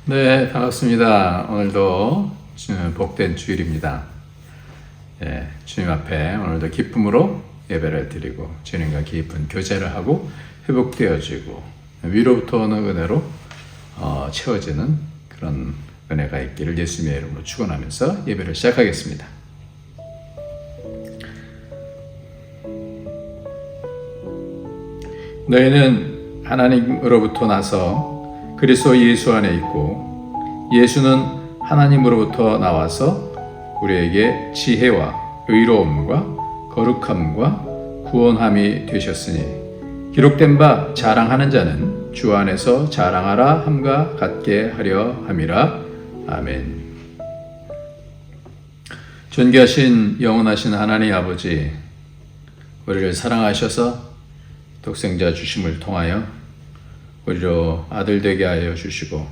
네, 반갑습니다. 오늘도 복된 주일입니다. 주님 앞에 오늘도 기쁨으로 예배를 드리고 주님과 깊은 교제를 하고 회복되어지고 위로부터 오는 은혜로 채워지는 그런 은혜가 있기를 예수님의 이름으로 축원하면서 예배를 시작하겠습니다. 너희는 하나님으로부터 나서 그리스도 예수 안에 있고 예수는 하나님으로부터 나와서 우리에게 지혜와 의로움과 거룩함과 구원함이 되셨으니 기록된 바 자랑하는 자는 주 안에서 자랑하라 함과 같게 하려 함이라. 아멘. 존귀하신 영원하신 하나님 아버지, 우리를 사랑하셔서 독생자 주심을 통하여 우리로 아들 되게 하여 주시고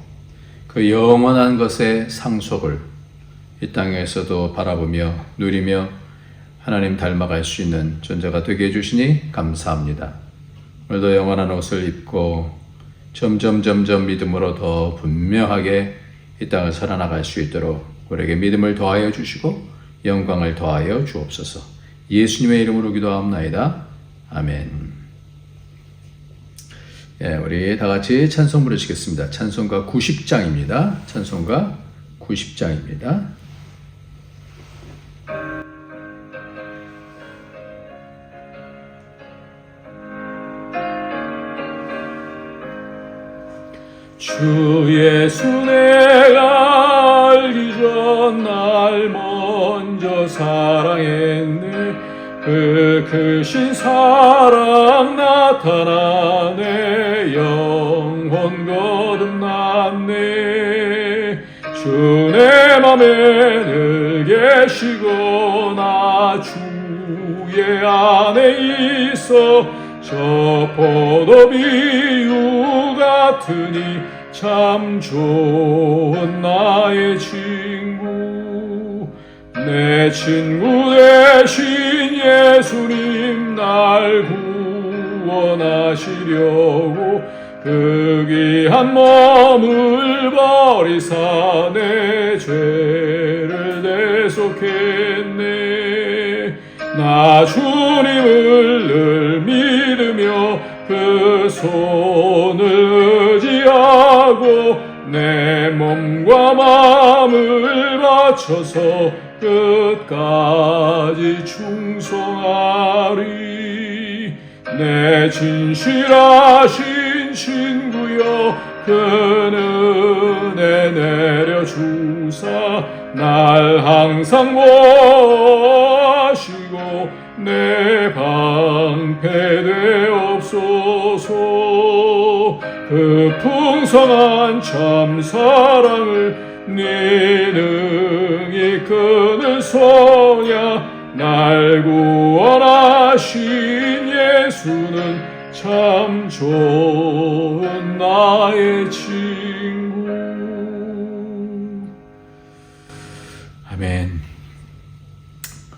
그 영원한 것의 상속을 이 땅에서도 바라보며 누리며 하나님 닮아갈 수 있는 존재가 되게 해주시니 감사합니다. 오늘도 영원한 옷을 입고 점점 믿음으로 더 분명하게 이 땅을 살아나갈 수 있도록 우리에게 믿음을 더하여 주시고 영광을 더하여 주옵소서. 예수님의 이름으로 기도하옵나이다. 아멘. 우리 다 같이 찬송 부르시겠습니다. 찬송가 90장입니다. 찬송가 90장입니다. 주 예수 내가 알기 전 날 먼저 사랑했네. 그 크신 사랑 나타나네. 영혼 거듭났네. 주 내 맘에 늘 계시고 나 주의 안에 있어 저 포도 비유 같으니 참 좋은 나의 친구. 내 친구 되신 예수님 날 구원하시려고 그 귀한 몸을 버리사 내 죄를 대속했네. 나 주님을 늘 믿으며 그 손을 의지하고 내 몸과 마음을 바쳐서 끝까지 충성하리. 내 진실하신 친구여 그 은혜 내려주사 날 항상 보호하시고 내 방패되옵소서. 그 풍성한 참 사랑을 네 능히 끊을 소냐. 날 구원하신 예수는 참 좋은 나의 친구. 아멘.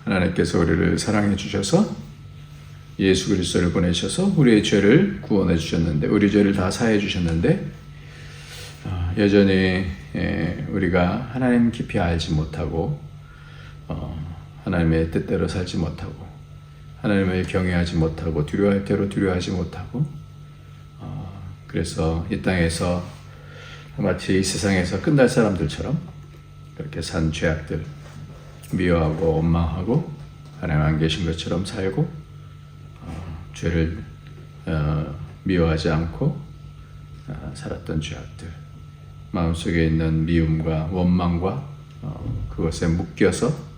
하나님께서 우리를 사랑해 주셔서 예수 그리스도를 보내셔서 우리의 죄를 구원해 주셨는데, 우리 죄를 다 사해 주셨는데 여전히 우리가 하나님 깊이 알지 못하고 하나님의 뜻대로 살지 못하고 하나님을 경외하지 못하고 두려워할 대로 두려워하지 못하고 그래서 이 땅에서 마치 이 세상에서 끝날 사람들처럼 그렇게 산 죄악들 미워하고 원망하고 하나님 안 계신 것처럼 살고 죄를 미워하지 않고 살았던 죄악들, 마음속에 있는 미움과 원망과 그것에 묶여서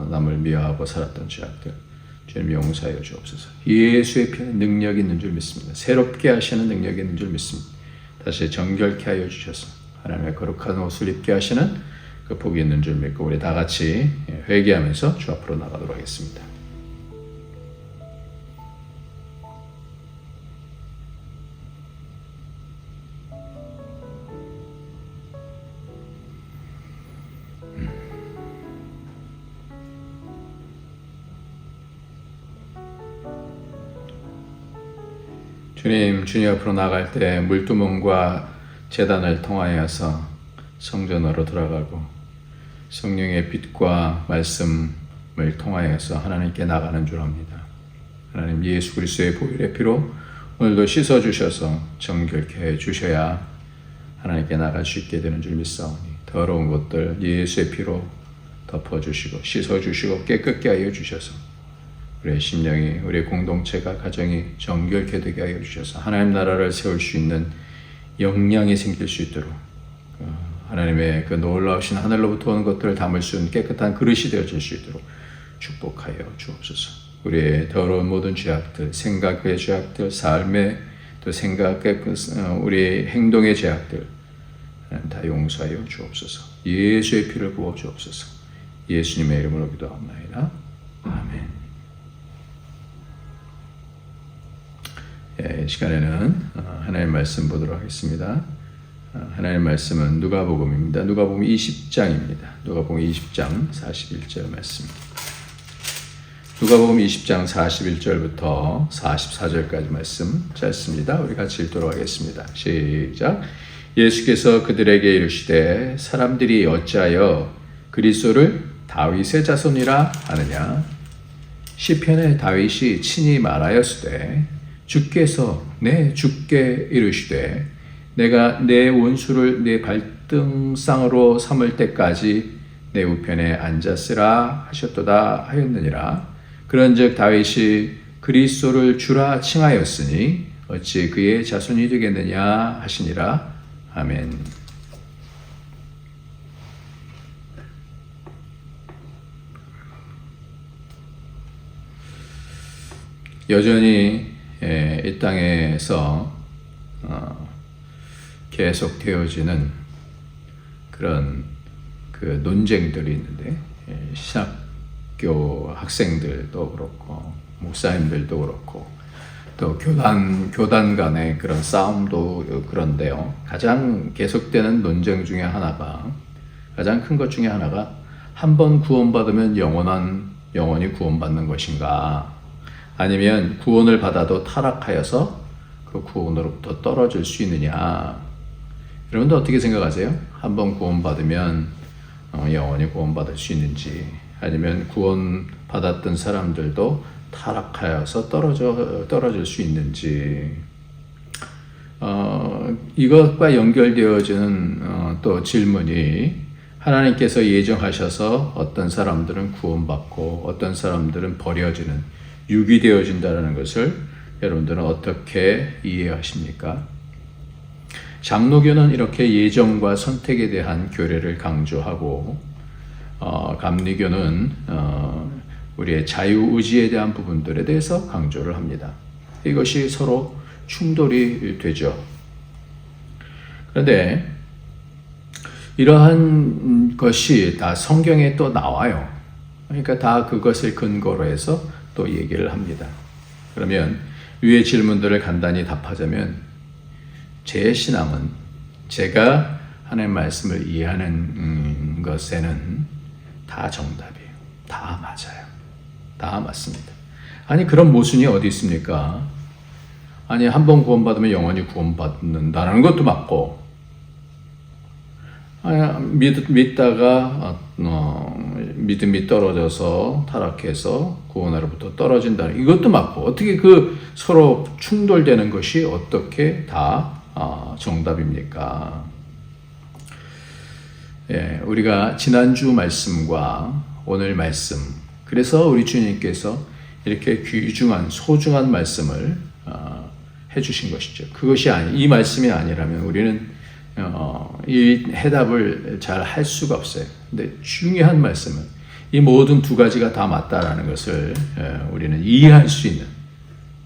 남을 미워하고 살았던 죄악들 주님 용서하여 주옵소서. 예수의 피에 능력이 있는 줄 믿습니다. 새롭게 하시는 능력이 있는 줄 믿습니다. 다시 정결케 하여 주셔서 하나님의 거룩한 옷을 입게 하시는 그 복이 있는 줄 믿고 우리 다 같이 회개하면서 주 앞으로 나가도록 하겠습니다. 주님 앞으로 나갈 때 물두멍과 제단을 통하여서 성전으로 들어가고 성령의 빛과 말씀을 통하여서 하나님께 나가는 줄 압니다. 하나님 예수 그리스도의 보혈의 피로 오늘도 씻어주셔서 정결케 해주셔야 하나님께 나갈 수 있게 되는 줄 믿사오니 더러운 것들 예수의 피로 덮어주시고 씻어주시고 깨끗게 하여 주셔서 우리의 심령이 우리의 공동체가 가정이 정결케 되게 하여 주셔서 하나님 나라를 세울 수 있는 역량이 생길 수 있도록 하나님의 그 놀라우신 하늘로부터 오는 것들을 담을 수 있는 깨끗한 그릇이 되어질 수 있도록 축복하여 주옵소서. 우리의 더러운 모든 죄악들, 생각의 죄악들, 삶의 또 생각의 우리의 행동의 죄악들 다 용서하여 주옵소서. 예수의 피를 부어 주옵소서. 예수님의 이름으로 기도합나이다. 아멘. 이 시간에는 하나님의 말씀 보도록 하겠습니다. 하나님의 말씀은 누가복음입니다. 누가복음 20장입니다. 누가복음 20장 41절 말씀. 누가복음 20장 41절부터 44절까지 말씀 짧습니다. 우리 같이 읽도록 하겠습니다. 시작. 예수께서 그들에게 이르시되 사람들이 어찌하여 그리스도를 다윗의 자손이라 하느냐? 시편에 다윗이 친히 말하였으되 주께서 내 주께 이르시되 내가 내 원수를 내 발등상으로 삼을 때까지 내 우편에 앉았으라 하셨도다 하였느니라. 그런즉 다윗이 그리스도를 주라 칭하였으니 어찌 그의 자손이 되겠느냐 하시니라. 아멘. 여전히 이 땅에서 계속 되어지는 그런 그 논쟁들이 있는데 신학교 학생들도 그렇고 목사님들도 그렇고 또 교단 간의 그런 싸움도 그런데요. 가장 계속되는 논쟁 중에 하나가 가장 큰 것 중에 하나가 한 번 구원받으면 영원히 구원받는 것인가 아니면 구원을 받아도 타락하여서 그 구원으로부터 떨어질 수 있느냐. 여러분들 어떻게 생각하세요? 한 번 구원받으면 영원히 구원받을 수 있는지 아니면 구원받았던 사람들도 타락하여서 떨어질 수 있는지 이것과 연결되어지는 또 질문이 하나님께서 예정하셔서 어떤 사람들은 구원받고 어떤 사람들은 버려지는 유기되어진다는 것을 여러분들은 어떻게 이해하십니까? 장로교는 이렇게 예정과 선택에 대한 교례를 강조하고 감리교는 우리의 자유의지에 대한 부분들에 대해서 강조를 합니다. 이것이 서로 충돌이 되죠. 그런데 이러한 것이 다 성경에 또 나와요. 그러니까 다 그것을 근거로 해서 또 얘기를 합니다. 그러면 위의 질문들을 간단히 답하자면 제 신앙은 제가 하나님의 말씀을 이해하는 것에는 다 정답이에요. 다 맞아요. 다 맞습니다. 아니 그런 모순이 어디 있습니까? 아니 한 번 구원받으면 영원히 구원받는다는 것도 맞고 믿다가 믿음이 떨어져서 타락해서 구원으로부터 떨어진다는 이것도 맞고 어떻게 그 서로 충돌되는 것이 어떻게 다 정답입니까? 예, 우리가 지난주 말씀과 오늘 말씀 그래서 우리 주님께서 이렇게 귀중한 소중한 말씀을 해주신 것이죠. 그것이 이 말씀이 아니라면 우리는 이 해답을 잘 할 수가 없어요. 근데 중요한 말씀은 이 모든 두 가지가 다 맞다라는 것을 우리는 이해할 수 있는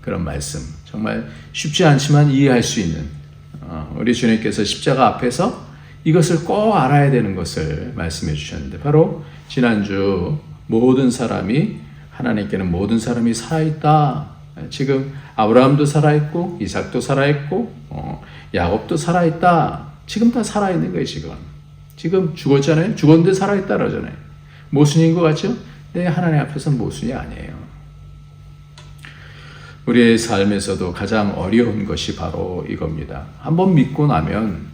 그런 말씀. 정말 쉽지 않지만 이해할 수 있는 우리 주님께서 십자가 앞에서 이것을 꼭 알아야 되는 것을 말씀해 주셨는데 바로 지난주 모든 사람이 하나님께는 모든 사람이 살아있다. 지금 아브라함도 살아있고 이삭도 살아있고 야곱도 살아있다. 지금 다 살아있는 거예요. 지금 죽었잖아요. 죽었는데 살아있다 그러잖아요. 모순인 것 같죠? 네, 하나님 앞에서는 모순이 아니에요. 우리의 삶에서도 가장 어려운 것이 바로 이겁니다. 한번 믿고 나면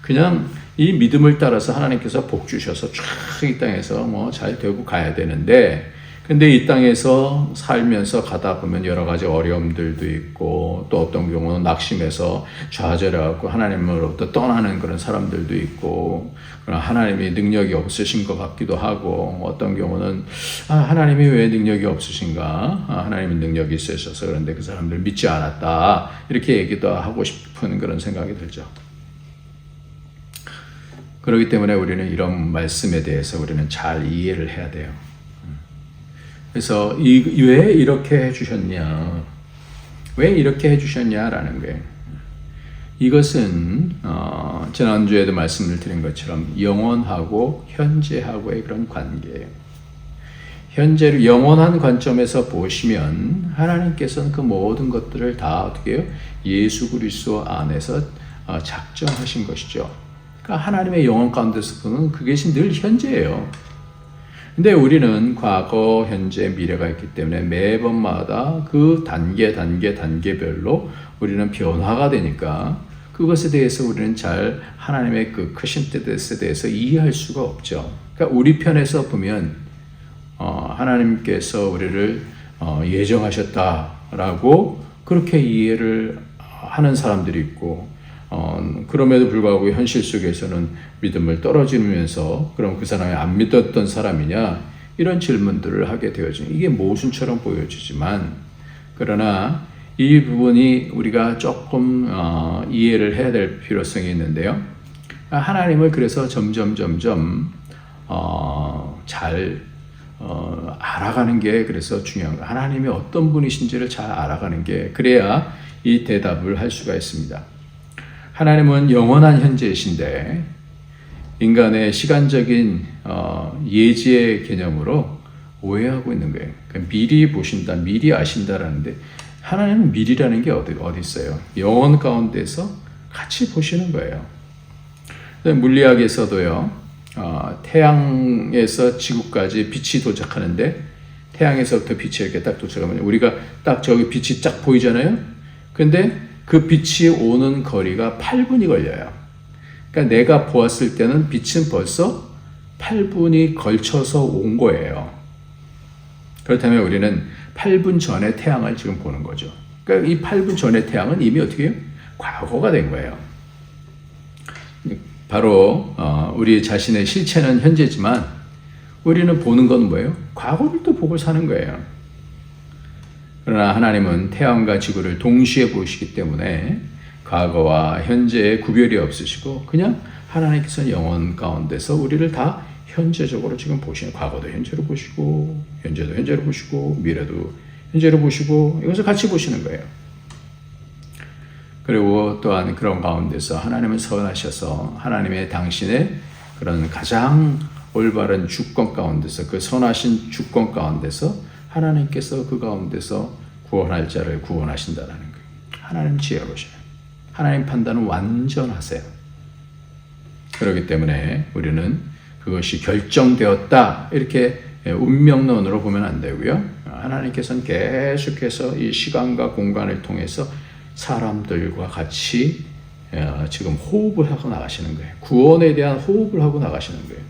그냥 이 믿음을 따라서 하나님께서 복 주셔서 쫙 이 땅에서 뭐 잘 되고 가야 되는데, 근데 이 땅에서 살면서 가다 보면 여러 가지 어려움들도 있고, 또 어떤 경우는 낙심해서 좌절해갖고 하나님으로부터 떠나는 그런 사람들도 있고, 하나님이 능력이 없으신 것 같기도 하고, 어떤 경우는 하나님이 왜 능력이 없으신가? 하나님은 능력이 있으셔서 그런데 그 사람들 믿지 않았다, 이렇게 얘기도 하고 싶은 그런 생각이 들죠. 그렇기 때문에 우리는 이런 말씀에 대해서 우리는 잘 이해를 해야 돼요. 그래서 왜 이렇게 해주셨냐, 왜 이렇게 해주셨냐라는 거예요. 이것은 지난주에도 말씀을 드린 것처럼 영원하고 현재하고의 그런 관계예요. 현재를 영원한 관점에서 보시면 하나님께서는 그 모든 것들을 다 어떻게 해요? 예수 그리스도 안에서 작정하신 것이죠. 그러니까 하나님의 영혼 가운데서 보는 그것이 늘 현재예요. 근데 우리는 과거, 현재, 미래가 있기 때문에 매번마다 그 단계별로 우리는 변화가 되니까 그것에 대해서 우리는 잘 하나님의 그 크신 뜻에 대해서 이해할 수가 없죠. 그러니까 우리 편에서 보면 하나님께서 우리를 예정하셨다라고 그렇게 이해를 하는 사람들이 있고, 그럼에도 불구하고 현실 속에서는 믿음을 떨어지면서 그럼 그 사람이 안 믿었던 사람이냐, 이런 질문들을 하게 되어지는, 이게 모순처럼 보여지지만, 그러나 이 부분이 우리가 조금 이해를 해야 될 필요성이 있는데요. 하나님을 그래서 점점 잘 알아가는 게 그래서 중요한 거예요. 하나님이 어떤 분이신지를 잘 알아가는 게, 그래야 이 대답을 할 수가 있습니다. 하나님은 영원한 현재이신데 인간의 시간적인 예지의 개념으로 오해하고 있는 거예요. 그러니까 미리 보신다, 미리 아신다라는데, 하나님은 미리라는 게 어디 있어요? 영원 가운데서 같이 보시는 거예요. 물리학에서도요, 태양에서 지구까지 빛이 도착하는데, 태양에서부터 빛이 이렇게 딱 도착하면 우리가 딱 저기 빛이 쫙 보이잖아요. 근데 그 빛이 오는 거리가 8분이 걸려요. 그러니까 내가 보았을 때는 빛은 벌써 8분이 걸쳐서 온 거예요. 그렇다면 우리는 8분 전에 태양을 지금 보는 거죠. 그러니까 이 8분 전의 태양은 이미 어떻게 해요? 과거가 된 거예요. 바로 우리 자신의 실체는 현재지만 우리는 보는 건 뭐예요? 과거를 또 보고 사는 거예요. 그러나 하나님은 태양과 지구를 동시에 보시기 때문에 과거와 현재의 구별이 없으시고, 그냥 하나님께서는 영원 가운데서 우리를 다 현재적으로 지금 보시는, 과거도 현재로 보시고, 현재도 현재로 보시고, 미래도 현재로 보시고, 이것을 같이 보시는 거예요. 그리고 또한 그런 가운데서 하나님은 선하셔서 하나님의 당신의 그런 가장 올바른 주권 가운데서, 그 선하신 주권 가운데서 하나님께서 그 가운데서 구원할 자를 구원하신다라는 거예요. 하나님 지혜로우셔요. 하나님 판단은 완전하세요. 그렇기 때문에 우리는 그것이 결정되었다, 이렇게 운명론으로 보면 안 되고요. 하나님께서는 계속해서 이 시간과 공간을 통해서 사람들과 같이 지금 호흡을 하고 나가시는 거예요. 구원에 대한 호흡을 하고 나가시는 거예요.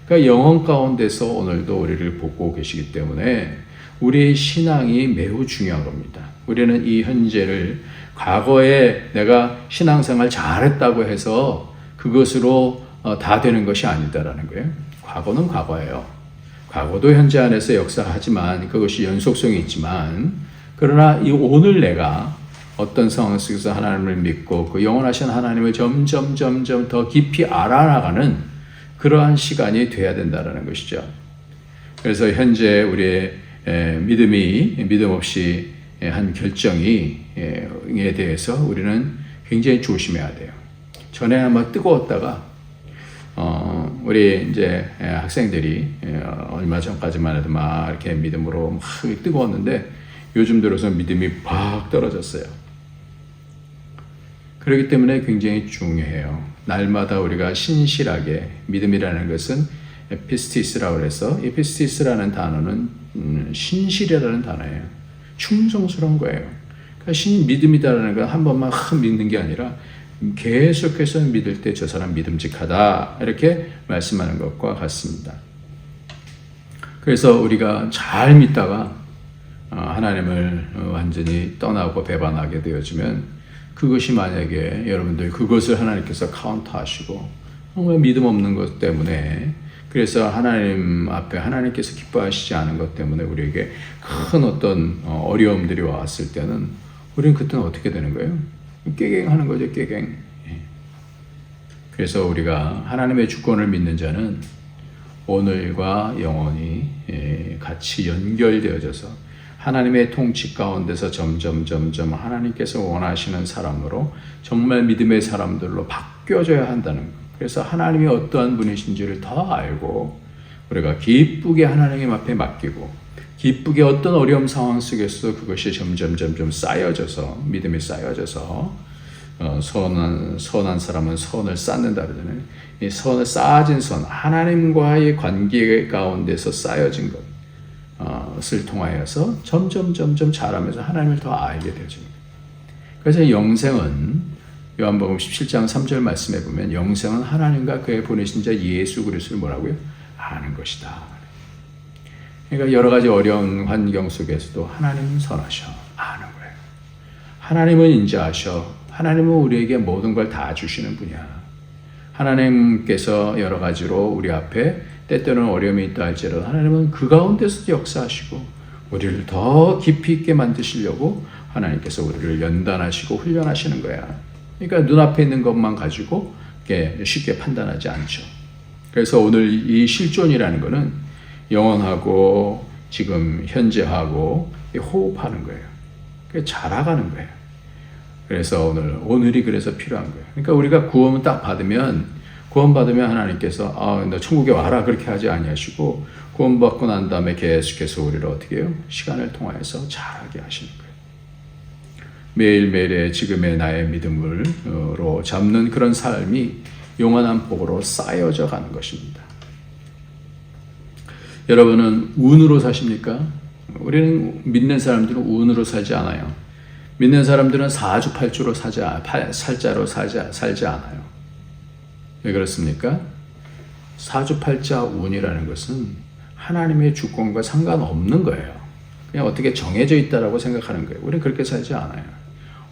그러니까 영혼 가운데서 오늘도 우리를 보고 계시기 때문에 우리의 신앙이 매우 중요한 겁니다. 우리는 이 현재를, 과거에 내가 신앙생활 잘했다고 해서 그것으로 다 되는 것이 아니다라는 거예요. 과거는 과거예요. 과거도 현재 안에서 역사하지만 그것이 연속성이 있지만, 그러나 이 오늘 내가 어떤 상황 속에서 하나님을 믿고 그 영원하신 하나님을 점점 더 깊이 알아나가는 그러한 시간이 돼야 된다는 것이죠. 그래서 현재 우리의 믿음 없이 한 결정에 대해서 우리는 굉장히 조심해야 돼요. 전에 아마 뜨거웠다가 우리 이제 학생들이 얼마 전까지만 해도 막 이렇게 믿음으로 막 뜨거웠는데 요즘 들어서 믿음이 팍 떨어졌어요. 그렇기 때문에 굉장히 중요해요. 날마다 우리가 신실하게, 믿음이라는 것은 에피스티스라고 해서, 에피스티스라는 단어는 신실이라는 단어예요. 충성스러운 거예요. 그러니까 믿음이다라는 건 한 번만 믿는 게 아니라 계속해서 믿을 때 저 사람 믿음직하다 이렇게 말씀하는 것과 같습니다. 그래서 우리가 잘 믿다가 하나님을 완전히 떠나고 배반하게 되어지면 그것이 만약에 여러분들 그것을 하나님께서 카운터하시고 정말 믿음 없는 것 때문에 그래서 하나님 앞에 하나님께서 기뻐하시지 않은 것 때문에 우리에게 큰 어떤 어려움들이 왔을 때는 우리는 그때는 어떻게 되는 거예요? 깨갱하는 거죠, 깨갱. 그래서 우리가 하나님의 주권을 믿는 자는 오늘과 영원히 같이 연결되어져서 하나님의 통치 가운데서 점점 하나님께서 원하시는 사람으로 정말 믿음의 사람들로 바뀌어져야 한다는 것. 그래서 하나님이 어떠한 분이신지를 더 알고 우리가 기쁘게 하나님 앞에 맡기고 기쁘게 어떤 어려움 상황 속에서 그것이 점점 쌓여져서 믿음이 쌓여져서 선한 사람은 선을 쌓는다 그러잖아요. 이 선을 쌓아진 선 하나님과의 관계 가운데서 쌓여진 것을 통하여서 점점 자라면서 하나님을 더 알게 되어집니다. 그래서 영생은 요한복음 17장 3절 말씀에 보면 영생은 하나님과 그의 보내신 자 예수 그리스도를 뭐라고요? 아는 것이다. 그러니까 여러 가지 어려운 환경 속에서도 하나님은 선하셔. 아는 거예요. 하나님은 인자하셔. 하나님은 우리에게 모든 걸 다 주시는 분이야. 하나님께서 여러 가지로 우리 앞에 때때로는 어려움이 있다 할지라도 하나님은 그 가운데서도 역사하시고 우리를 더 깊이 있게 만드시려고 하나님께서 우리를 연단하시고 훈련하시는 거야. 그러니까 눈앞에 있는 것만 가지고 쉽게 판단하지 않죠. 그래서 오늘 이 실존이라는 것은 영원하고 지금 현재하고 호흡하는 거예요. 자라가는 거예요. 그래서 오늘이 그래서 필요한 거예요. 그러니까 우리가 구원을 딱 구원받으면 하나님께서 너 천국에 와라 그렇게 하지 아니하시고 구원받고 난 다음에 계속해서 우리를 어떻게 해요? 시간을 통하여서 자라게 하시는 거예요. 매일매일의 지금의 나의 믿음으로 잡는 그런 삶이 영원한 복으로 쌓여져 가는 것입니다. 여러분은 운으로 사십니까? 우리는 믿는 사람들은 운으로 살지 않아요. 믿는 사람들은 사주팔주로 살자로 살지 않아요. 왜 그렇습니까? 사주팔자 운이라는 것은 하나님의 주권과 상관없는 거예요. 그냥 어떻게 정해져 있다라고 생각하는 거예요. 우리는 그렇게 살지 않아요.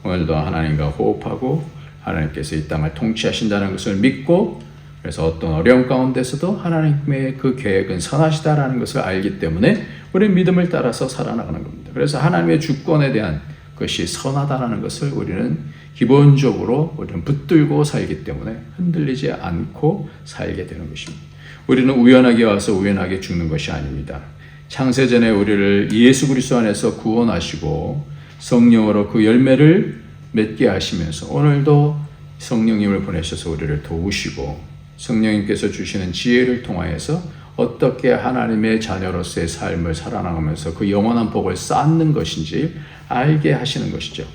오늘도 하나님과 호흡하고 하나님께서 이 땅을 통치하신다는 것을 믿고 그래서 어떤 어려움 가운데서도 하나님의 그 계획은 선하시다라는 것을 알기 때문에 우리는 믿음을 따라서 살아나가는 겁니다. 그래서 하나님의 주권에 대한 것이 선하다라는 것을 우리는 기본적으로 우리는 붙들고 살기 때문에 흔들리지 않고 살게 되는 것입니다. 우리는 우연하게 와서 우연하게 죽는 것이 아닙니다. 창세전에 우리를 예수 그리스도 안에서 구원하시고 성령으로 그 열매를 맺게 하시면서 오늘도 성령님을 보내셔서 우리를 도우시고 성령님께서 주시는 지혜를 통하여서 어떻게 하나님의 자녀로서의 삶을 살아나가면서 그 영원한 복을 쌓는 것인지 알게 하시는 것이죠.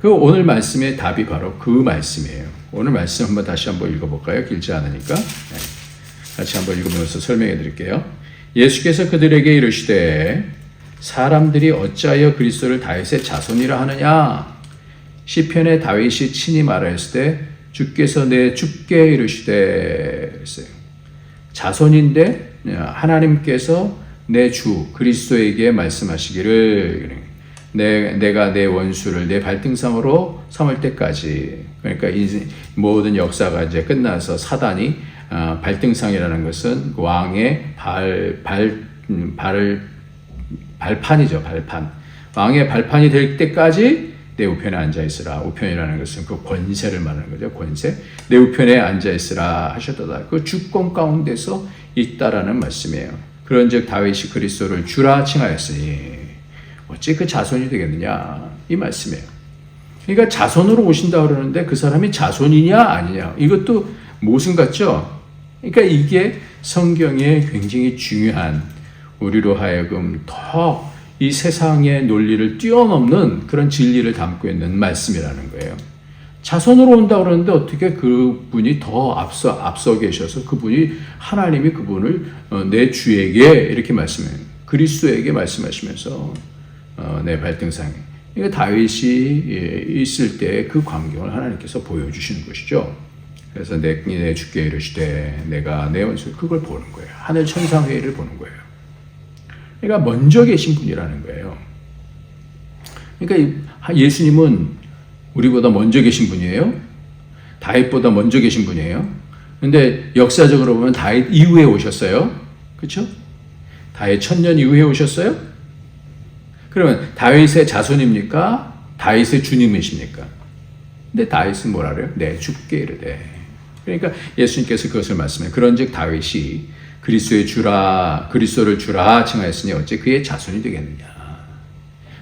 그 오늘 말씀의 답이 바로 그 말씀이에요. 오늘 말씀 다시 한번 읽어볼까요? 길지 않으니까. 같이 한번 읽으면서 설명해 드릴게요. 예수께서 그들에게 이르시되 사람들이 어찌하여 그리스도를 다윗의 자손이라 하느냐? 시편에 다윗이 친히 말하였을 때 주께서 내 주께 이르시되 자손인데 하나님께서 내 주 그리스도에게 말씀하시기를 내가 내 원수를 내 발등상으로 삼을 때까지. 그러니까 모든 역사가 이제 끝나서 사단이 발등상이라는 것은 왕의 발판이죠. 발판. 왕의 발판이 될 때까지 내 우편에 앉아있으라. 우편이라는 것은 그 권세를 말하는 거죠. 권세. 내 우편에 앉아있으라 하셨다. 그 주권 가운데서 있다라는 말씀이에요. 그런즉 다윗이 그리스도를 주라 칭하였으니 어찌 그 자손이 되겠느냐 이 말씀이에요. 그러니까 자손으로 오신다 그러는데 그 사람이 자손이냐 아니냐 이것도 모순 같죠. 그러니까 이게 성경에 굉장히 중요한 우리로 하여금 더 이 세상의 논리를 뛰어넘는 그런 진리를 담고 있는 말씀이라는 거예요. 자손으로 온다 그러는데 어떻게 그분이 더 앞서 계셔서 하나님이 그분을 내 주에게 이렇게 말씀해요. 그리스도에게 말씀하시면서 내 발등상에 그러니까 다윗이 있을 때 그 광경을 하나님께서 보여주시는 것이죠. 그래서 내 주께 이르시되 내가 내 원수 그걸 보는 거예요. 하늘 천사 회의를 보는 거예요. 그러니까 먼저 계신 분이라는 거예요. 그러니까 예수님은 우리보다 먼저 계신 분이에요. 다윗보다 먼저 계신 분이에요. 근데 역사적으로 보면 다윗 이후에 오셨어요. 그렇죠? 다윗 1000년 이후에 오셨어요? 그러면 다윗의 자손입니까? 다윗의 주님이십니까? 근데 다윗은 뭐라 그래요? 내 주께 이르되. 그러니까 예수님께서 그것을 말씀해요. 그런즉 다윗이 그리스도를 주라 칭하였으니 어찌 그의 자손이 되겠느냐.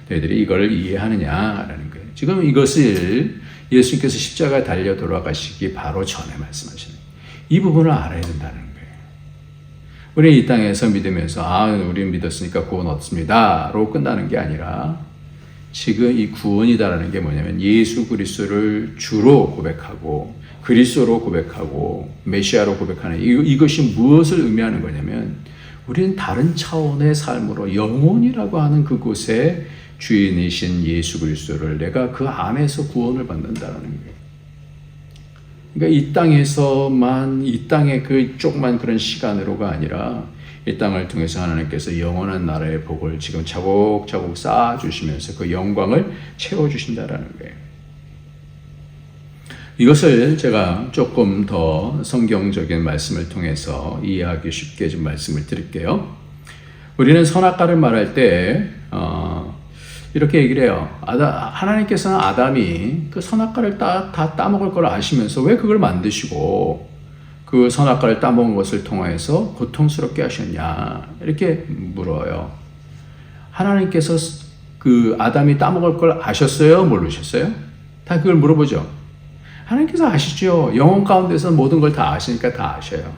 너희들이 이걸 이해하느냐라는 거예요. 지금 이것을 예수님께서 십자가에 달려 돌아가시기 바로 전에 말씀하시는 거예요. 이 부분을 알아야 된다는 거예요. 우리는 이 땅에서 믿으면서 우리는 믿었으니까 구원 얻습니다로 끝나는 게 아니라 지금 이 구원이다라는 게 뭐냐면 예수 그리스도를 주로 고백하고 그리스도로 고백하고 메시아로 고백하는 이것이 무엇을 의미하는 거냐면 우리는 다른 차원의 삶으로 영혼이라고 하는 그곳에 주인이신 예수 그리스도를 내가 그 안에서 구원을 받는다라는 거예요. 그러니까 이 땅에서만 이 땅의 그 조그만 그런 시간으로가 아니라 이 땅을 통해서 하나님께서 영원한 나라의 복을 지금 차곡차곡 쌓아주시면서 그 영광을 채워주신다라는 거예요. 이것을 제가 조금 더 성경적인 말씀을 통해서 이해하기 쉽게 좀 말씀을 드릴게요. 우리는 선악과를 말할 때 이렇게 얘기를 해요. 하나님께서는 아담이 그 선악과를 다 따먹을 걸 아시면서 왜 그걸 만드시고 그 선악과를 따먹은 것을 통해서 고통스럽게 하셨냐 이렇게 물어요. 하나님께서 그 아담이 따먹을 걸 아셨어요? 모르셨어요? 다 그걸 물어보죠. 하나님께서 아시죠. 영혼 가운데서 모든 걸 다 아시니까 다 아셔요.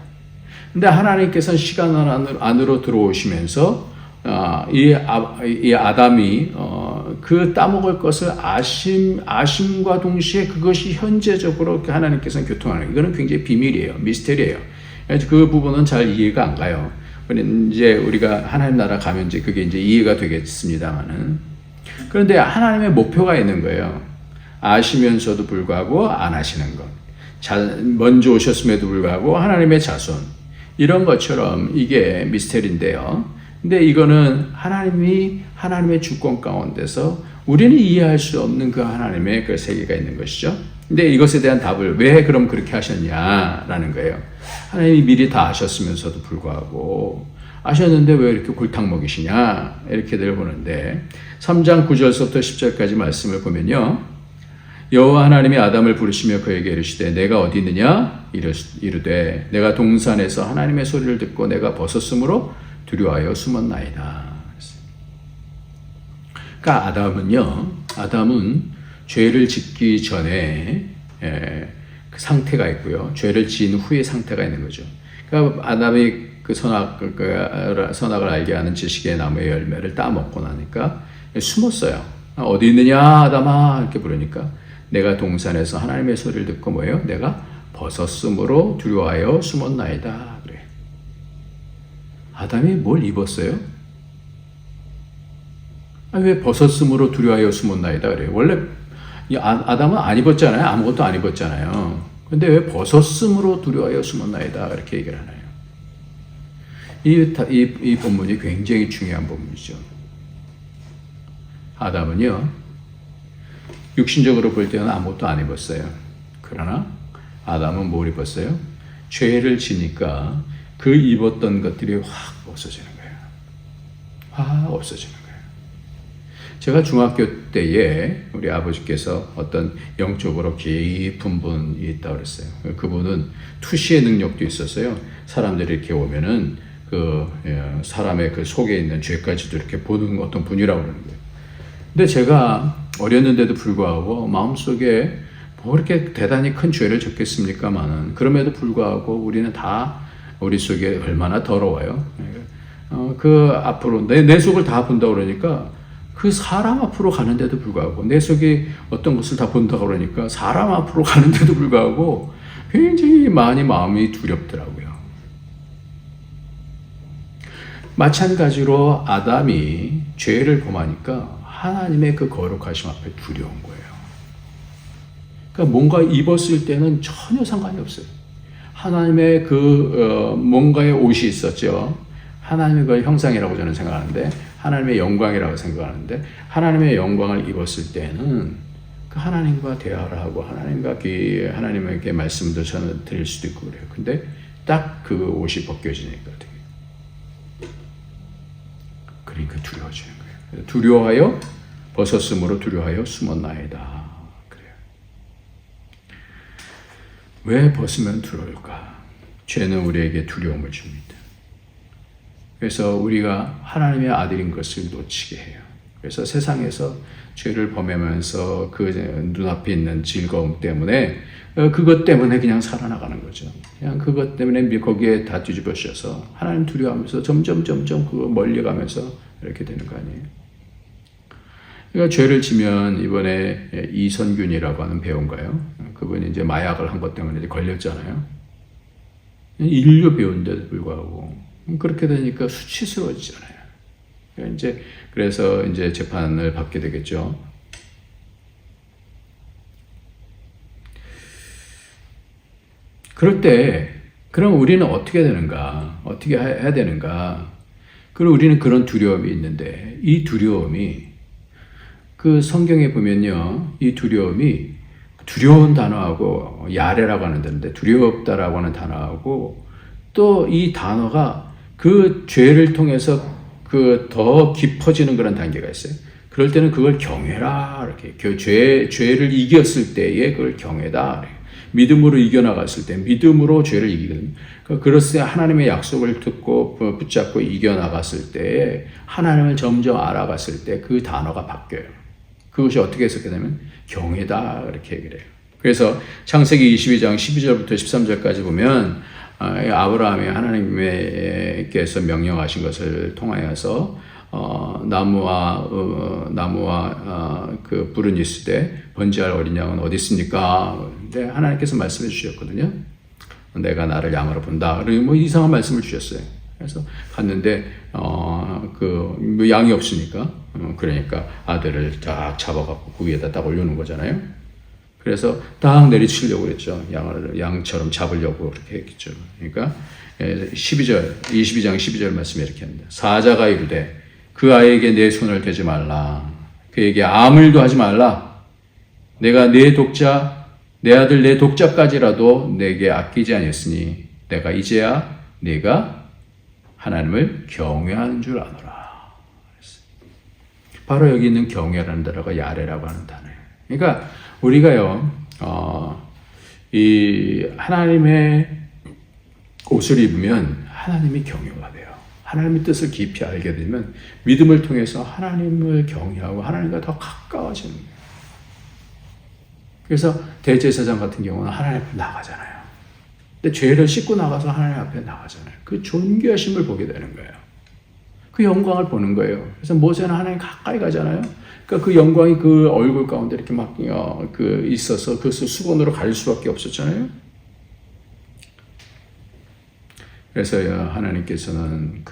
근데 하나님께서는 시간 안으로 들어오시면서 이 아담이 그 따먹을 것을 아심과 동시에 그것이 현재적으로 하나님께서는 교통하는 이거는 굉장히 비밀이에요. 미스테리예요. 그 부분은 잘 이해가 안 가요. 이제 우리가 하나님 나라 가면 이제 그게 이제 이해가 되겠습니다만은 그런데 하나님의 목표가 있는 거예요. 아시면서도 불구하고 안 하시는 것. 먼저 오셨음에도 불구하고 하나님의 자손. 이런 것처럼 이게 미스테리인데요. 근데 이거는 하나님의 주권 가운데서 우리는 이해할 수 없는 그 하나님의 그 세계가 있는 것이죠. 근데 이것에 대한 답을 왜 그럼 그렇게 하셨냐라는 거예요. 하나님이 미리 다 아셨으면서도 불구하고 아셨는데 왜 이렇게 골탕 먹이시냐 이렇게들 보는데 3장 9절부터 10절까지 말씀을 보면요. 여호와 하나님이 아담을 부르시며 그에게 이르시되 내가 어디 있느냐 이르되 내가 동산에서 하나님의 소리를 듣고 내가 벗었으므로 두려워하여 숨었나이다. 그러니까 아담은 죄를 짓기 전에 그 상태가 있고요. 죄를 지은 후의 상태가 있는 거죠. 그러니까 아담이 그 선악을 알게 하는 지식의 나무의 열매를 따먹고 나니까 숨었어요. 어디 있느냐 아담아 이렇게 부르니까 내가 동산에서 하나님의 소리를 듣고 뭐예요? 내가 벗었으므로 두려워하여 숨었나이다. 그래. 아담이 뭘 입었어요? 왜 벗었으므로 두려워하여 숨었나이다 그래요. 원래 아담은 안 입었잖아요. 아무것도 안 입었잖아요. 근데 왜 벗었으므로 두려워하여 숨었나이다 이렇게 얘기를 하나요? 이 본문이 굉장히 중요한 본문이죠. 아담은요. 육신적으로 볼 때는 아무것도 안 입었어요. 그러나 아담은 뭘 입었어요? 죄를 지니까 그 입었던 것들이 확 없어지는 거예요. 확 없어지는 거예요. 제가 중학교 때에 우리 아버지께서 어떤 영적으로 깊은 분이 있다고 그랬어요. 그분은 투시의 능력도 있었어요. 사람들이 이렇게 오면은 사람의 그 속에 있는 죄까지도 이렇게 보는 어떤 분이라고 그러는 거예요. 근데 제가 어렸는데도 불구하고 마음속에 뭐 이렇게 대단히 큰 죄를 졌겠습니까만은 그럼에도 불구하고 우리는 다 우리 속에 얼마나 더러워요. 그 앞으로 내 속을 다 본다고 그러니까 그 사람 앞으로 가는데도 불구하고 내 속에 어떤 것을 다 본다고 그러니까 사람 앞으로 가는데도 불구하고 굉장히 많이 마음이 두렵더라고요. 마찬가지로 아담이 죄를 범하니까 하나님의 그 거룩하심 앞에 두려운 거예요. 그러니까 뭔가 입었을 때는 전혀 상관이 없어요. 하나님의 뭔가의 옷이 있었죠. 하나님의 그 형상이라고 저는 생각하는데, 하나님의 영광이라고 생각하는데, 하나님의 영광을 입었을 때는 그 하나님과 대화를 하고 하나님에게 말씀도 전해 드릴 수도 있고 그래요. 근데 딱 그 옷이 벗겨지니까 그러니까 두려워지는 거예요. 두려워하여 벗었으므로 두려워하여 숨었나이다. 그래요. 왜 벗으면 두려울까? 죄는 우리에게 두려움을 줍니다. 그래서 우리가 하나님의 아들인 것을 놓치게 해요. 그래서 세상에서 죄를 범하면서 그 눈앞에 있는 즐거움 때문에 그것 때문에 그냥 살아나가는 거죠. 그냥 그것 때문에 거기에 다 뒤집어씌어서 하나님 두려워하면서 점점 그거 멀리 가면서 이렇게 되는 거 아니에요. 그러니까 죄를 지면 이번에 이선균이라고 하는 배우인가요? 그분이 이제 마약을 한 것 때문에 이제 걸렸잖아요. 인류 배우인데도 불구하고 그렇게 되니까 수치스러워지잖아요. 그래서 이제 재판을 받게 되겠죠. 그럴 때, 그럼 우리는 어떻게 되는가? 어떻게 해야 되는가? 그리고 우리는 그런 두려움이 있는데, 이 두려움이, 그 성경에 보면요, 이 두려움이 두려운 단어하고, 야레라고 하는 단어인데, 두렵다라고 하는 단어하고, 또 이 단어가 그 죄를 통해서 더 깊어지는 그런 단계가 있어요. 그럴 때는 그걸 경외라, 이렇게. 죄를 이겼을 때에 그걸 경외다. 믿음으로 이겨나갔을 때, 믿음으로 죄를 이기거든요. 그랬을 때 하나님의 약속을 듣고 붙잡고 이겨나갔을 때에 하나님을 점점 알아갔을 때 그 단어가 바뀌어요. 그것이 어떻게 해석되냐면 경외다, 이렇게 얘기를 해요. 그래서 창세기 22장 12절부터 13절까지 보면 아브라함이 하나님께서 명령하신 것을 통하여서 나무와 그 불은 있으되 번제할 어린 양은 어디 있습니까? 근데 하나님께서 말씀해 주셨거든요. 내가 나를 양으로 본다. 그리고 뭐 이상한 말씀을 주셨어요. 그래서 갔는데 양이 없으니까 그러니까 아들을 딱 잡아갖고 그 위에다 딱 올려놓은 거잖아요. 그래서 딱 내리치려고 그랬죠. 양처럼 잡으려고 그렇게 했겠죠. 그러니까 22장 12절 말씀에 이렇게 합니다. 사자가 이르되 그 아이에게 내 손을 대지 말라. 그에게 아무 일도 하지 말라. 내가 내 아들 내 독자까지라도 내게 아끼지 아니했으니 내가 이제야 네가 하나님을 경외하는 줄 아노라. 바로 여기 있는 경외라는 단어가 야레라고 하는 단어예요. 그러니까 우리가요, 이 하나님의 옷을 입으면 하나님이 경외가 돼요. 하나님의 뜻을 깊이 알게 되면 믿음을 통해서 하나님을 경외하고 하나님과 더 가까워지는 거예요. 그래서 대제사장 같은 경우는 하나님 앞에 나가잖아요. 근데 죄를 씻고 나가서 하나님 앞에 나가잖아요. 그 존귀하심을 보게 되는 거예요. 그 영광을 보는 거예요. 그래서 모세는 하나님 가까이 가잖아요. 그러니까 그 영광이 그 얼굴 가운데 이렇게 막 있어서 그것을 수건으로 가릴 수밖에 없었잖아요. 그래서 하나님께서는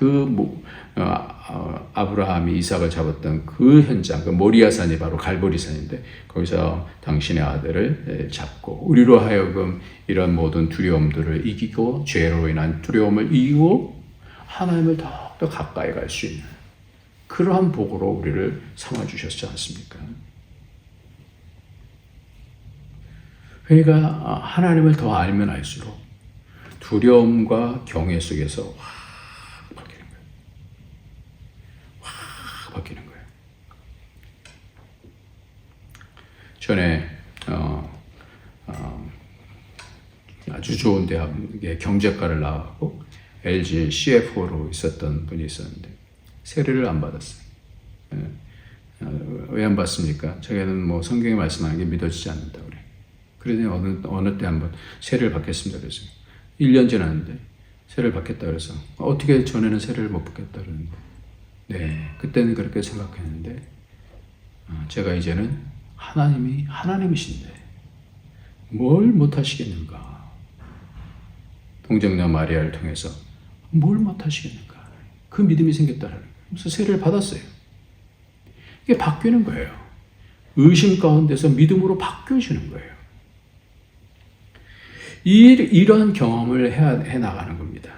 아브라함이 이삭을 잡았던 그 현장, 그 모리아산이 바로 갈보리산인데 거기서 당신의 아들을 잡고 우리로 하여금 이런 모든 두려움들을 이기고 죄로 인한 두려움을 이기고 하나님을 더욱더 가까이 갈 수 있는 그러한 복으로 우리를 삼아주셨지 않습니까? 그러니까 하나님을 더 알면 알수록 두려움과 경외 속에서 확 바뀌는 거예요. 확 바뀌는 거예요. 전에 아주 좋은 대학의 경제과를 나왔고 LG CFO로 있었던 분이 있었는데 세례를 안 받았어요. 왜 안 받습니까? 자기는 뭐 성경에 말씀하는 게 믿어지지 않는다 그래. 그러더니 어느 때 한번 세례를 받겠습니다 그랬어요. 1년 지났는데 세례를 받겠다 그래서 어떻게 전에는 세례를 못 받겠다 그러는데 네, 그때는 그렇게 생각했는데 제가 이제는 하나님이신데 뭘 못하시겠는가? 동정녀 마리아를 통해서 뭘 못하시겠는가? 그 믿음이 생겼다라는 거예요. 그래서 세례를 받았어요. 이게 바뀌는 거예요. 의심 가운데서 믿음으로 바뀌어지는 거예요. 이러한 경험을 해 나가는 겁니다.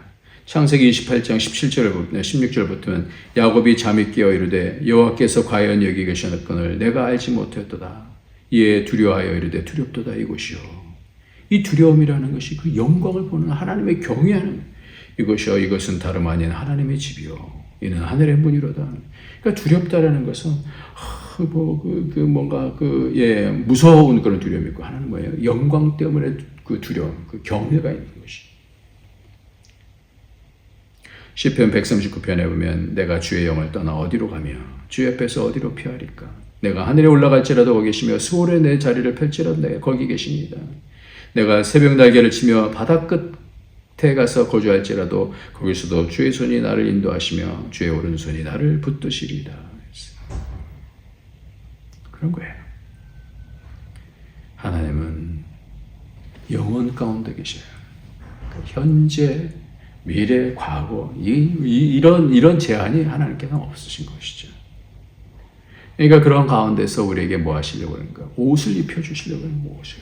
창세기 28장 17절부터 16절부터는 야곱이 잠이 깨어 이르되 여호와께서 과연 여기 계셨거늘 내가 알지 못했도다. 이에 두려워하여 이르되 두렵도다 이곳이요. 이 두려움이라는 것이 그 영광을 보는 하나님의 경외하는 이것이요. 이것은 다름 아닌 하나님의 집이요. 이는 하늘의 문이로다. 그러니까 두렵다라는 것은 뭔가 무서운 그런 두려움이 있고 하나는 뭐예요? 영광 때문에 그 두려움, 그 경외가 있는 것이. 시편 139편에 보면 내가 주의 영을 떠나 어디로 가며 주 옆에서 어디로 피하리까? 내가 하늘에 올라갈지라도 거기 계시며 수월에 내 자리를 펼지라도 내가 거기 계십니다. 내가 새벽 날개를 치며 바다 끝에 가서 거주할지라도 거기서도 주의 손이 나를 인도하시며 주의 오른손이 나를 붙드시리다. 그런 거예요. 하나님은 영원 가운데 계셔요. 현재, 미래, 과거 이런 제한이 하나님께는 없으신 것이죠. 그러니까 그런 가운데서 우리에게 뭐 하시려고 하는가? 옷을 입혀주시려고 하는 무엇을?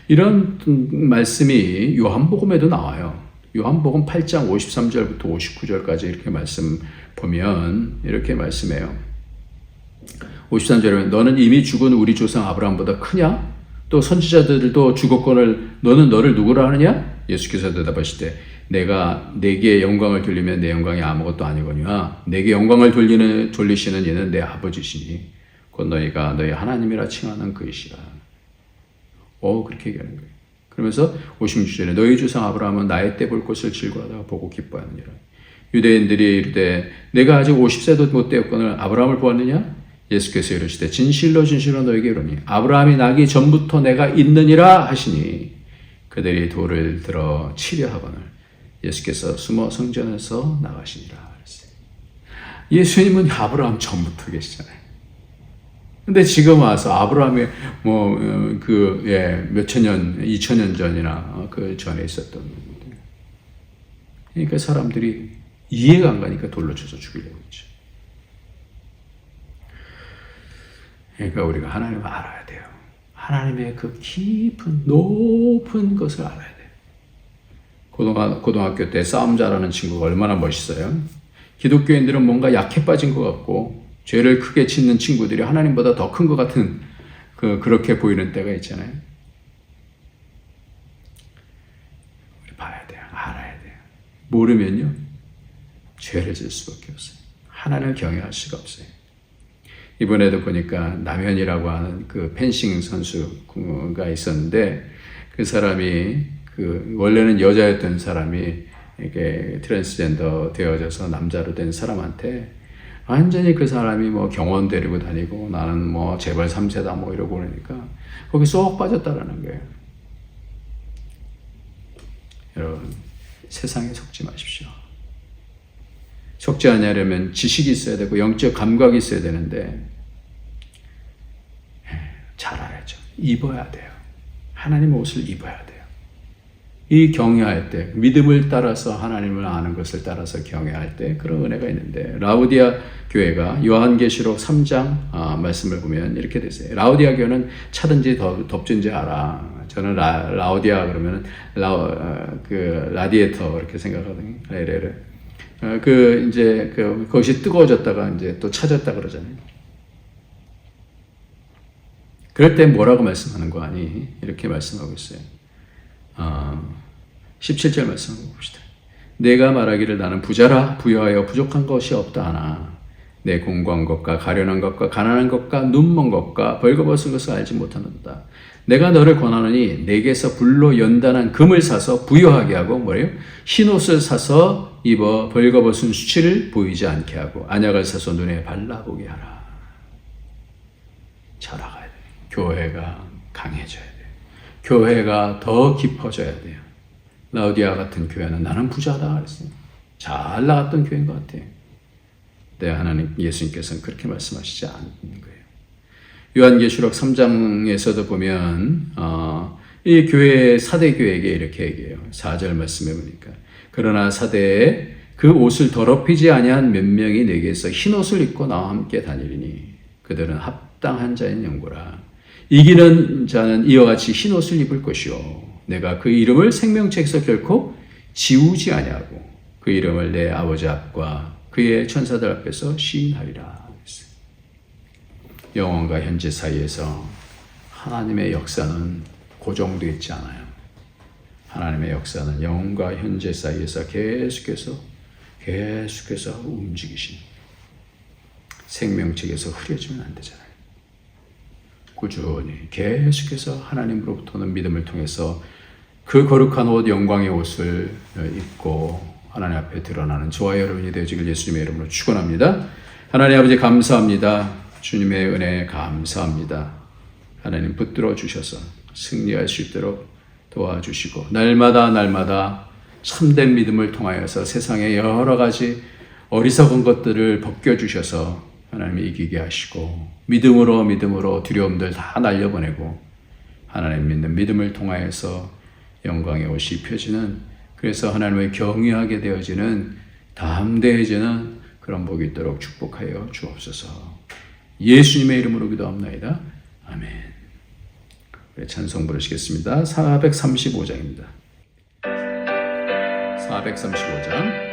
이런 말씀이 요한복음에도 나와요. 요한복음 8장 53절부터 59절까지 이렇게 말씀 보면 이렇게 말씀해요. 53절에 너는 이미 죽은 우리 조상 아브라함보다 크냐? 또 선지자들도 죽었거늘 너는 너를 누구라 하느냐? 예수께서 대답하시되 내가 내게 영광을 돌리면 내 영광이 아무것도 아니거니와 내게 영광을 돌리시는 이는 내 아버지시니 곧 너희가 너희 하나님이라 칭하는 그이시라. 그렇게 얘기하는 거예요. 그러면서 56절에 너희 조상 아브라함은 나의 때 볼 것을 즐거워하다가 보고 기뻐하느니라. 유대인들이 이르되 내가 아직 50세도 못 되었거늘 아브라함을 보았느냐? 예수께서 이르시되 진실로 진실로 너희에게 이르노니 아브라함이 나기 전부터 내가 있느니라 하시니 그들이 돌을 들어 치려 하거늘 예수께서 숨어 성전에서 나가시니라. 예수님은 아브라함 전부터 계시잖아요. 근데 지금 와서 아브라함이 몇천 년, 2000년 전이나 그 전에 있었던 분들. 그러니까 사람들이 이해가 안 가니까 돌로 쳐서 죽이려고 했죠. 그러니까 우리가 하나님을 알아야 돼요. 하나님의 그 깊은 높은 것을 알아야 돼요. 고등학교 때 싸움 잘하는 친구가 얼마나 멋있어요. 기독교인들은 뭔가 약해 빠진 것 같고 죄를 크게 짓는 친구들이 하나님보다 더 큰 것 같은 그렇게 보이는 때가 있잖아요. 우리 봐야 돼요. 알아야 돼요. 모르면요 죄를 질 수밖에 없어요. 하나님을 경외할 수가 없어요. 이번에도 보니까 남현이라고 하는 그 펜싱 선수가 있었는데 그 사람이 원래는 여자였던 사람이 이게 트랜스젠더 되어져서 남자로 된 사람한테 완전히 그 사람이 경원 데리고 다니고 나는 재벌 3세다 이러고 그러니까 거기 쏙 빠졌다라는 거예요. 여러분 세상에 속지 마십시오. 속지 않으려면 지식이 있어야 되고 영적 감각이 있어야 되는데 잘 알아야죠. 입어야 돼요. 하나님의 옷을 입어야 돼요. 이 경외할 때 믿음을 따라서 하나님을 아는 것을 따라서 경외할 때 그런 은혜가 있는데 라우디아 교회가 요한계시록 3장 말씀을 보면 이렇게 되세요. 라우디아 교회는 차든지 덥든지 알아. 저는 라우디아 그러면 라디에이터 이렇게 생각하거든요. 그것이 뜨거워졌다가 이제 또 차졌다 그러잖아요. 그럴 때 뭐라고 말씀하는 거 아니? 이렇게 말씀하고 있어요. 17절 말씀을 봅시다. 내가 말하기를 나는 부자라 부여하여 부족한 것이 없다 하나 내 공고한 것과 가련한 것과 가난한 것과 눈먼 것과 벌거벗은 것을 알지 못하는다. 내가 너를 권하노니 내게서 불로 연단한 금을 사서 부여하게 하고 뭐래요? 흰옷을 사서 입어 벌거벗은 수치를 보이지 않게 하고 안약을 사서 눈에 발라보게 하라. 자라가야 돼. 교회가 강해져야 돼. 교회가 더 깊어져야 돼요. 라우디아 같은 교회는 나는 부자다 그랬어요. 잘 나갔던 교회인 것 같아요. 네, 하나님 예수님께서는 그렇게 말씀하시지 않는 거예요. 요한계시록 3장에서도 보면 이 교회 사대 교회에게 이렇게 얘기해요. 4절 말씀해 보니까 그러나 사대에 그 옷을 더럽히지 아니한 몇 명이 내게서 흰 옷을 입고 나와 함께 다니리니 그들은 합당한 자인 연고라. 이기는 자는 이와 같이 흰 옷을 입을 것이요 내가 그 이름을 생명책에서 결코 지우지 아니하고 그 이름을 내 아버지 앞과 그의 천사들 앞에서 시인하리라. 영원과 현재 사이에서 하나님의 역사는 고정되어 있지 않아요. 하나님의 역사는 영원과 현재 사이에서 계속해서 움직이신 생명책에서 흐려지면 안 되잖아요. 꾸준히 계속해서 하나님으로부터는 믿음을 통해서 그 거룩한 옷, 영광의 옷을 입고 하나님 앞에 드러나는 저와 여러분이 되어지길 예수님의 이름으로 축원합니다. 하나님 아버지 감사합니다. 주님의 은혜 감사합니다. 하나님 붙들어 주셔서 승리할 수 있도록 도와주시고 날마다 참된 믿음을 통하여서 세상의 여러 가지 어리석은 것들을 벗겨주셔서 하나님이 이기게 하시고 믿음으로 두려움들 다 날려보내고 하나님 믿는 믿음을 통하여서 영광의 옷이 펴지는 그래서 하나님을 경외하게 되어지는 담대해지는 그런 복이 있도록 축복하여 주옵소서. 예수님의 이름으로 기도합나이다. 아멘. 찬송 부르시겠습니다. 435장입니다. 435장.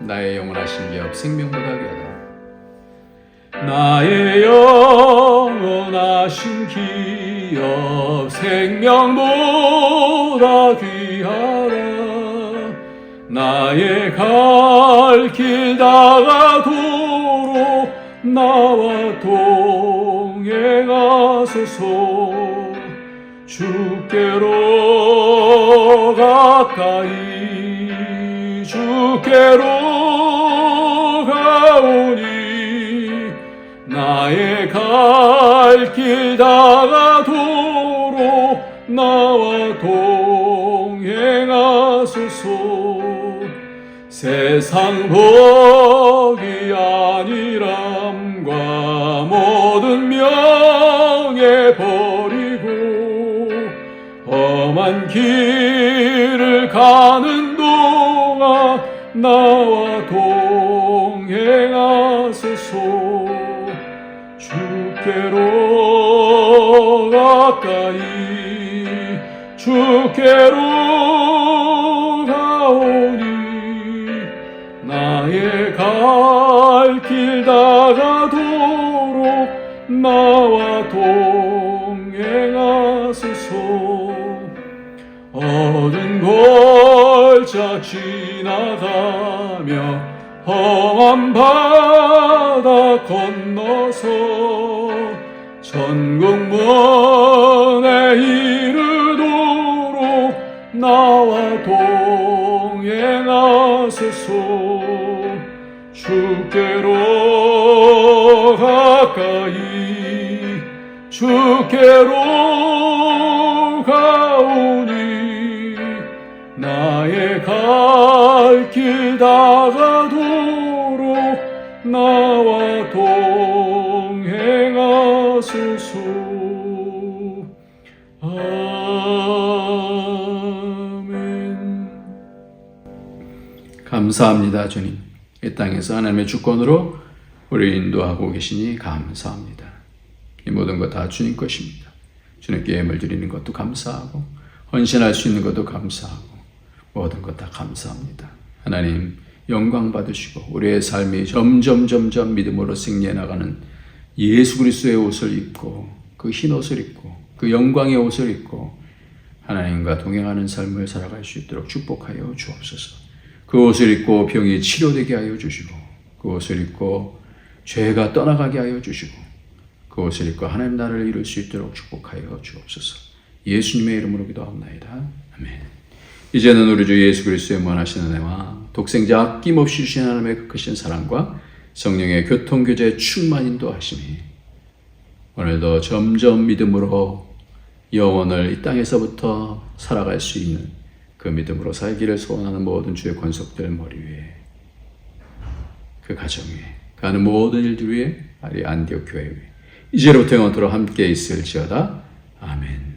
나의 영원하신 기업 생명보다 귀하다. 나의 영원하신 기업 생명보다 귀하다. 나의 갈 길 다가도록 나와 동행하소서. 주께로 가까이 주께로 가오니 나의 갈 길 다가도록 나와 동행하소서. 세상 복이 아니람과 모든 명예 버리고 험한 길을 가는 동안 나와 동행하소서. 주께로 가까이 주께로 가오니 나의 갈 길 다가도록 나와 동행하소서. 어두운 골짜 지나가며 험한 바다 건너서 천국문에 이르도록 나와 동행하소서. 주께로 가까이 주께로 가오니 나의 갈 길 다가도록 나와 동행하소서. 아멘. 감사합니다 주님. 이 땅에서 하나님의 주권으로 우리를 인도하고 계시니 감사합니다. 이 모든 것 다 주님 것입니다. 주님께 예물 드리는 것도 감사하고 헌신할 수 있는 것도 감사하고 모든 것 다 감사합니다. 하나님 영광 받으시고 우리의 삶이 점점 믿음으로 승리해 나가는 예수 그리스도의 옷을 입고 그 흰 옷을 입고 그 영광의 옷을 입고 하나님과 동행하는 삶을 살아갈 수 있도록 축복하여 주옵소서. 그 옷을 입고 병이 치료되게 하여 주시고 그 옷을 입고 죄가 떠나가게 하여 주시고 그 옷을 입고 하나님 나라를 이룰 수 있도록 축복하여 주옵소서. 예수님의 이름으로 기도합나이다. 아멘. 이제는 우리 주 예수 그리스도의 무한하신 은혜와 독생자 아낌없이 주신 하나님의 그 크신 사랑과 성령의 교통교제 충만 인도하심이 오늘도 점점 믿음으로 영혼을 이 땅에서부터 살아갈 수 있는 그 믿음으로 살기를 소원하는 모든 주의 권속들 머리 위에 그 가정 위에 가는 모든 일들 위에 아리 안디옥 교회 위에 이제로부터 영원토록 함께 있을지어다. 아멘.